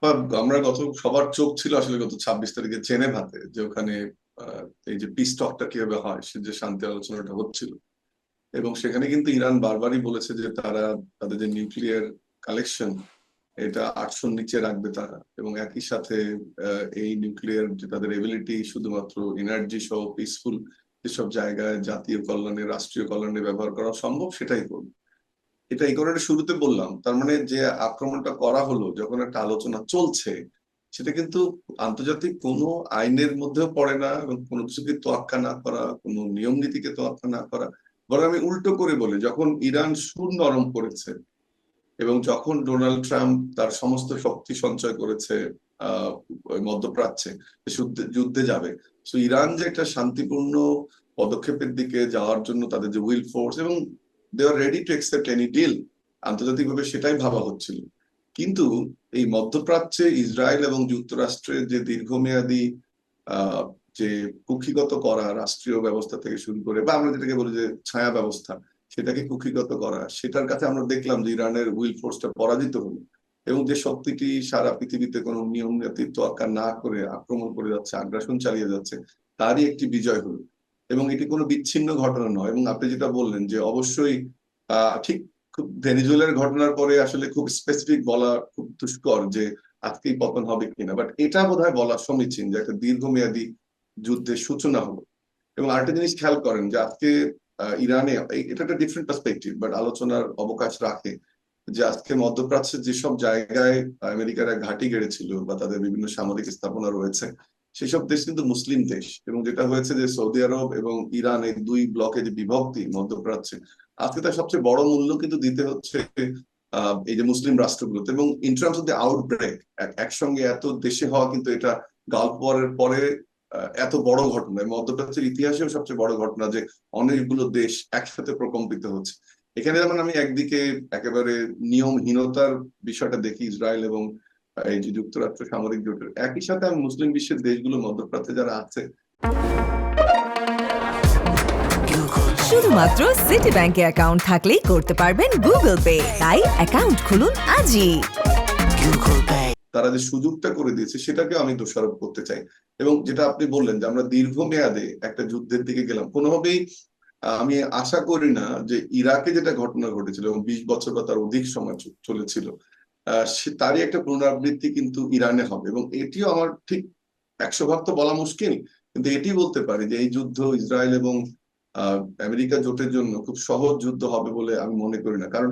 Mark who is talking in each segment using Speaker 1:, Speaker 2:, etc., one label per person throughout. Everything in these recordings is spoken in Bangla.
Speaker 1: বা আমরা সবার চোখ ছিল আসলে গত 26 তারিখে জেনেভাতে, যে ওখানে এই যে পিস টকটা কিভাবে হয়, সে যে শান্তি আলোচনাটা হচ্ছিল। এবং সেখানে কিন্তু ইরান বারবারই বলেছে যে তারা তাদের যে নিউক্লিয়ার কালেকশন, এটা 800-র নিচে রাখবে তারা, এবং একই সাথে এই নিউক্লিয়ার যে তাদের এবিলিটি শুধুমাত্র এনার্জি সহ পিসফুল যেসব জায়গায় জাতীয় কল্যাণে, রাষ্ট্রীয় কল্যাণে ব্যবহার করা সম্ভব সেটাই করবে। এটা এই কারণে শুরুতে বললাম, তার মানে যে আক্রমণটা করা হলো যখন একটা আলোচনা চলছে, সেটা কিন্তু আন্তর্জাতিক কোনো আইনের মধ্যেও পড়ে না, এবং কোনো কিছুকে তোয়াক্কা না করা, কোনো নিয়ম নীতিকে তোয়াক্কা না করা। বরং আমি উল্টো করে বলি, যখন ইরান সুর নরম করেছে এবং যখন ডোনাল্ড ট্রাম্প তার সমস্ত শক্তি সঞ্চয় করেছে আহ ওই মধ্যপ্রাচ্যে যুদ্ধে যুদ্ধে যাবে, তো ইরান যে একটা শান্তিপূর্ণ পদক্ষেপের দিকে যাওয়ার জন্য তাদের যে উইল ফোর্স, এবং they are ready to accept any deal, আন্তর্জাতিকভাবে সেটাই ভাবা হচ্ছিল। কিন্তু এই মধ্যপ্রাচ্যে ইসরায়েল এবং যুক্তরাষ্ট্রের যে দীর্ঘমেয়াদী আহ যে কুক্ষিগত করা রাষ্ট্রীয় ব্যবস্থা থেকে শুরু করে, বা আমরা যেটাকে বলি যে ছায়া ব্যবস্থা, সেটাকে কুক্ষিগত করা, সেটার কাছে আমরা দেখলাম যে ইরানের উইল ফোর্সটা পরাজিত হলো, এবং যে শক্তিটি সারা পৃথিবীতে কোনো নিয়ম নীতি তোয়াক্কা না করে আক্রমণ করে যাচ্ছে, আগ্রাসন চালিয়ে যাচ্ছে, তারই একটি বিজয় হলো। এবং এটি কোনো বিচ্ছিন্ন ঘটনা নয়। এবং আপনি যেটা বললেন যে অবশ্যই ঠিক খুব ভেনেজুয়েলার ঘটনার পরে আসলে খুব স্পেসিফিক বলা খুব দুষ্কর যে আজকেই পতন হবে কিনা, বাট এটা বোধহয় বলা সমীচীন যে একটা দীর্ঘমেয়াদী যুদ্ধের সূচনা হলো। এবং আরেকটা জিনিস খেয়াল করেন যে আজকে ইরানে, এটা একটা ডিফারেন্ট পার্সপেক্টিভ বাট আলোচনার অবকাশ রাখে, যে আজকে মধ্যপ্রাচ্যের যেসব জায়গায় আমেরিকার ঘাঁটি গেড়েছিল বা তাদের বিভিন্ন সামরিক স্থাপনা রয়েছে, সেসব দেশ কিন্তু মুসলিম দেশ। এবং যেটা হয়েছে যে সৌদি আরব এবং ইরান এই দুই ব্লকে যে বিভক্তি মধ্যপ্রাচ্যে, আজকে তার সবচেয়ে বড় মূল্য কিন্তু দিতে হচ্ছে এই যে মুসলিম রাষ্ট্রগুলোতে। এবং in terms of the outbreak, একসঙ্গে এত দেশে হওয়া কিন্তু এটা গালফ ওয়ারের পরে এত বড় ঘটনা, মধ্যপ্রাচ্যের ইতিহাসেও সবচেয়ে বড় ঘটনা যে অনেকগুলো দেশ একসাথে প্রকম্পিত হচ্ছে। এখানে যেমন আমি একদিকে একেবারে নিয়মহীনতার বিষয়টা দেখি ইসরায়েল এবং এই যে যুক্তরাষ্ট্র সামরিক জোটের, একই সাথে আমি মুসলিম বিশ্বের দেশগুলো মধ্যপ্রাচ্যে যারা আছে।
Speaker 2: শুধুমাত্র সিটি ব্যাংকে অ্যাকাউন্ট থাকলেই করতে পারবেন গুগল পে, তাই অ্যাকাউন্ট খুলুন আজই।
Speaker 1: তারা যে সুযোগটা করে দিয়েছে সেটাকে আমি দোষারোপ করতে চাই। এবং যেটা আপনি বললেন যে আমরা দীর্ঘমেয়াদে একটা যুদ্ধের দিকে গেলাম, কোনোভাবেই আমি আশা করি না যে ইরাকে যেটা ঘটনা ঘটেছিল এবং 20 বছর বা তার অধিক সময় চলেছিল, তারই একটা পুনরাবৃত্তি কিন্তু ইরানে হবে। এবং এটিও আমার ঠিক 100 ভাগ তো বলা মুশকিল, কিন্তু এটি বলতে পারি যে এই যুদ্ধ ইসরায়েল এবং আমেরিকা জোটের জন্য খুব সহজ যুদ্ধ হবে বলে আমি মনে করি না। কারণ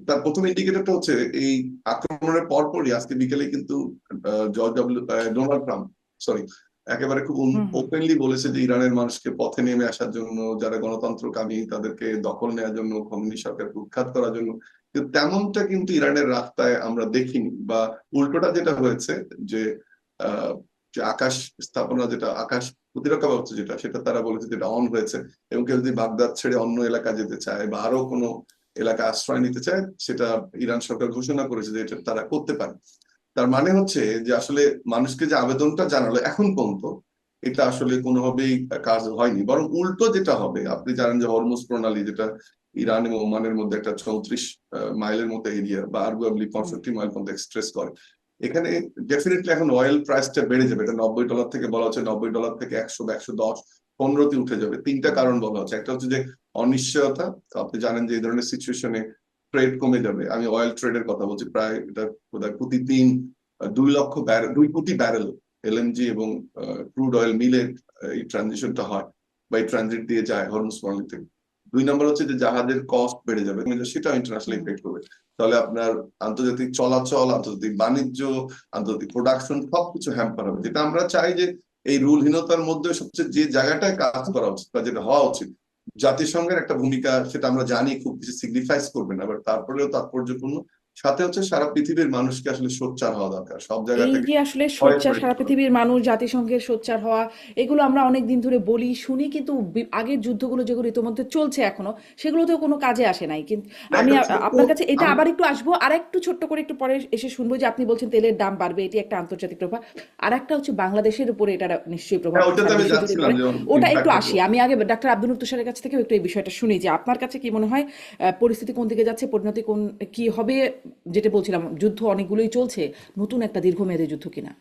Speaker 1: তার প্রথম ইন্ডিকেটরটা হচ্ছে এই আক্রমণের পরপরই আজকে বিকেলে কিন্তু ডোনাল্ড ট্রাম্প, সরি, একেবারে খুব ওপেনলি বলেছে যে ইরানের মানুষকে পথে নেমে আসার জন্য, যারা গণতন্ত্রকামী তাদেরকে দখল নেওয়ার জন্য, খমেনি সরকারকে উৎখাত করার জন্য। কিন্তু তেমনটা কিন্তু ইরানের রাস্তায় আমরা দেখিনি। বা উল্টোটা যেটা হয়েছে যে আহ যে আকাশ স্থাপনা, যেটা আকাশ প্রতিরক্ষা ব্যবস্থা যেটা, সেটা তারা বলেছে যেটা অন হয়েছে, এবং কেউ যদি বাগদাদ ছেড়ে অন্য এলাকা যেতে চায় বা আরো কোনো এলাকা আশ্রয় নিতে চায়, সেটা ইরান সরকার ঘোষণা করেছে যে এটা তারা করতে পারে। তার মানে হচ্ছে যে আসলে মানুষকে যে আবেদনটা জানালো এখন পর্যন্ত, এটা আসলে কোনোভাবেই কাজ হয়নি। বরং উল্টো যেটা হবে, আপনি জানেন যে হরমুজ প্রণালী, যেটা ইরান এবং ওমানের মধ্যে একটা 34 মাইলের মতো এরিয়া, বা আরগুয়াবলি 65 মাইল পর্যন্ত এক্সট্রেস করে, এখানে ডেফিনেটলি এখন অয়েল প্রাইসটা বেড়ে যাবে। এটা $90 থেকে বলা হচ্ছে, $90 থেকে 100 বা 110, 15তে উঠে যাবে। তিনটা কারণ বলা হচ্ছে। একটা হচ্ছে যে অনিশ্চয়তা, আপনি জানেন যে এই ধরনের সিচুয়েশনে ট্রেড কমে যাবে। আমি অয়েল ট্রেডের কথা বলছি, প্রায় এটা বোধহয় প্রতিদিন 2 লক্ষ ব্যারেল, 2 কোটি ব্যারেল এলএনজি এবং ক্রুড অয়েল মিলে এই ট্রানজিশনটা হয়, বা এই ট্রানজিট দিয়ে যায় হরমুজ প্রণালী থেকে। 2 নম্বর হচ্ছে যে জাহাজের কস্ট বেড়ে যাবে, সেটাও ইন্টারন্যাশনাল ইফেক্ট করবে। তাহলে আপনার আন্তর্জাতিক চলাচল, আন্তর্জাতিক বাণিজ্য, আন্তর্জাতিক প্রোডাকশন সবকিছু হ্যাম্পার হবে। যেটা আমরা চাই যে এই রুলহীনতার মধ্যে সবচেয়ে যে জায়গাটায় কাজ করা উচিত বা যেটা হওয়া উচিত, জাতিসংঘের একটা ভূমিকা, সেটা আমরা জানি খুব কিছু সিগনিফাইস করবে না, বাট তারপরেও তাৎপর্যপূর্ণ। সাথে হচ্ছে সারা পৃথিবীর মানুষকে আসলে সোচ্চার হওয়া দরকার সব জায়গা
Speaker 3: এই
Speaker 1: থেকে,
Speaker 3: যে আসলে
Speaker 1: ভয়
Speaker 3: সোচ্চার,
Speaker 1: করে
Speaker 3: সারা
Speaker 1: করা।
Speaker 3: পৃথিবীর মানুষ জাতিসংঘের সোচ্চার হওয়া, এগুলো আমরা অনেক দিন ধরে বলি শুনি, কিন্তু আগের যুদ্ধগুলো যেগুলো ইতিমধ্যে চলছে এখনো, সেগুলোতেও কোনো কাজে আসে নাই। কিন্তু
Speaker 1: না,
Speaker 3: আমি
Speaker 1: একটা ছোট্ট,
Speaker 3: আপনার কাছে এটা
Speaker 1: আমি
Speaker 3: আবার একটু আসবো, আর একটু ছোট্ট করে একটু পরে এসে শুনবো যে আপনি বলছেন তেলের দাম বাড়বে, এটি একটা আন্তর্জাতিক প্রভাব। আর একটা হচ্ছে বাংলাদেশের উপরে এটা নিশ্চয়ই প্রভাব
Speaker 1: হ্যাঁ, ওটাতে
Speaker 3: সারা
Speaker 1: আমি
Speaker 3: বিশ্ব জুড়ে
Speaker 1: যাচ্ছিলাম
Speaker 3: পড়ে।
Speaker 1: যে
Speaker 3: ওটা একটু
Speaker 1: ইম্প্যাক্টেড।
Speaker 3: আসি, আমি আগে ডাক্তার আব্দুল তুষারের কাছ থেকেও একটু এই বিষয়টা শুনি যে আপনার কাছে কি মনে হয় পরিস্থিতি কোন দিকে যাচ্ছে, পরিণতি কোন কি হবে যেটা বলছিলাম যুদ্ধ অনেকগুলোই চলছে, নতুন একটা দীর্ঘমেয়াদী যুদ্ধ কিনা।